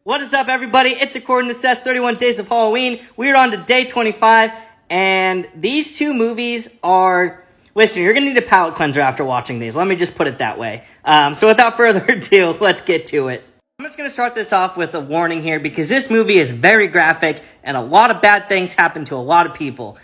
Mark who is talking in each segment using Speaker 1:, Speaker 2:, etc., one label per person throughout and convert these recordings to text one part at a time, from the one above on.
Speaker 1: What is up, everybody? It's According to Seth, 31 Days of Halloween. We're on to day 25, and these two movies are... Listen, you're going to need a palate cleanser after watching these. Let me just put it that way. So without further ado, let's get to it. I'm just going to start this off with a warning here, because this movie is very graphic, and a lot of bad things happen to a lot of people.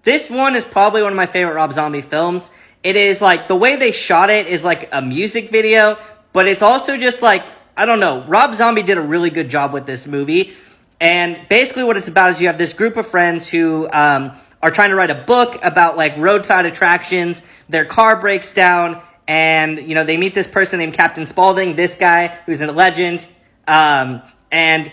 Speaker 1: This one is probably one of my favorite Rob Zombie films. It is like, the way they shot it is like a music video, but it's also just like, I don't know, Rob Zombie did a really good job with this movie. And basically what it's about is you have this group of friends who are trying to write a book about like roadside attractions. Their car breaks down, and you know, they meet this person named Captain Spaulding, this guy who's a legend. And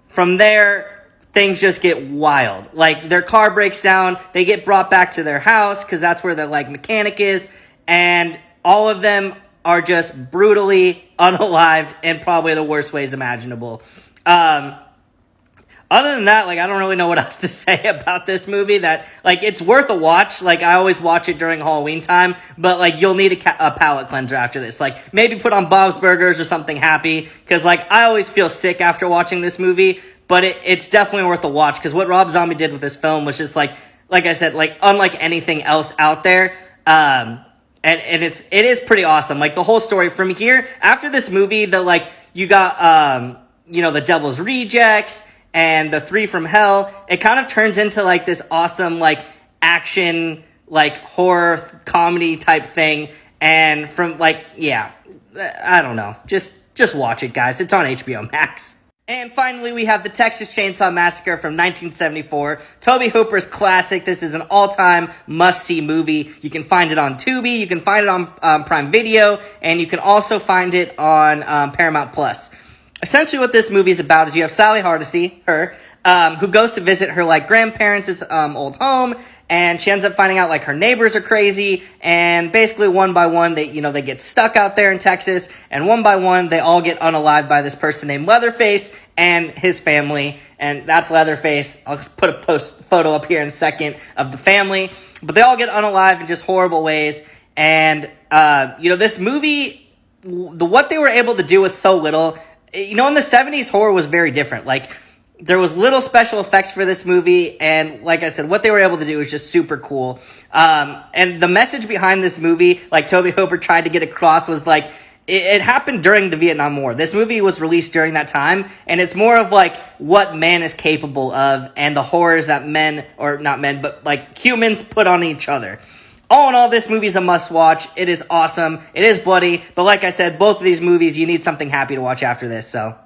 Speaker 1: from there, things just get wild. Like, their car breaks down, they get brought back to their house because that's where the like mechanic is, and all of them are just brutally unalived in probably the worst ways imaginable. Other than that, like, I don't really know what else to say about this movie. That, like, it's worth a watch. Like, I always watch it during Halloween time, but, like, you'll need a palate cleanser after this. Like, maybe put on Bob's Burgers or something happy, because, like, I always feel sick after watching this movie, but it's definitely worth a watch, because what Rob Zombie did with this film was just, like I said, like, unlike anything else out there. And it is pretty awesome. Like, the whole story from here, after this movie, you got, the Devil's Rejects and the Three from Hell. It kind of turns into, like, this awesome, like, action, like, horror comedy type thing. And from, like, yeah, I don't know. Just watch it, guys. It's on HBO Max. And finally, we have the Texas Chainsaw Massacre from 1974. Tobe Hooper's classic. This is an all-time must-see movie. You can find it on Tubi, you can find it on Prime Video, and you can also find it on Paramount Plus. Essentially, what this movie is about is you have Sally Hardesty, who goes to visit her like grandparents' old home, and she ends up finding out like her neighbors are crazy, and basically one by one they get stuck out there in Texas, and one by one they all get unalived by this person named Leatherface and his family, and that's Leatherface. I'll just put a photo up here in a second of the family, but they all get unalived in just horrible ways. And this movie, what they were able to do was so little. In the 70s, horror was very different. Like, there was little special effects for this movie, and like I said, what they were able to do was just super cool. And the message behind this movie, like Tobe Hooper tried to get across, was like, it happened during the Vietnam War. This movie was released during that time, and it's more of like what man is capable of and the horrors that humans put on each other. All in all, this movie is a must-watch. It is awesome. It is bloody. But like I said, both of these movies, you need something happy to watch after this, so...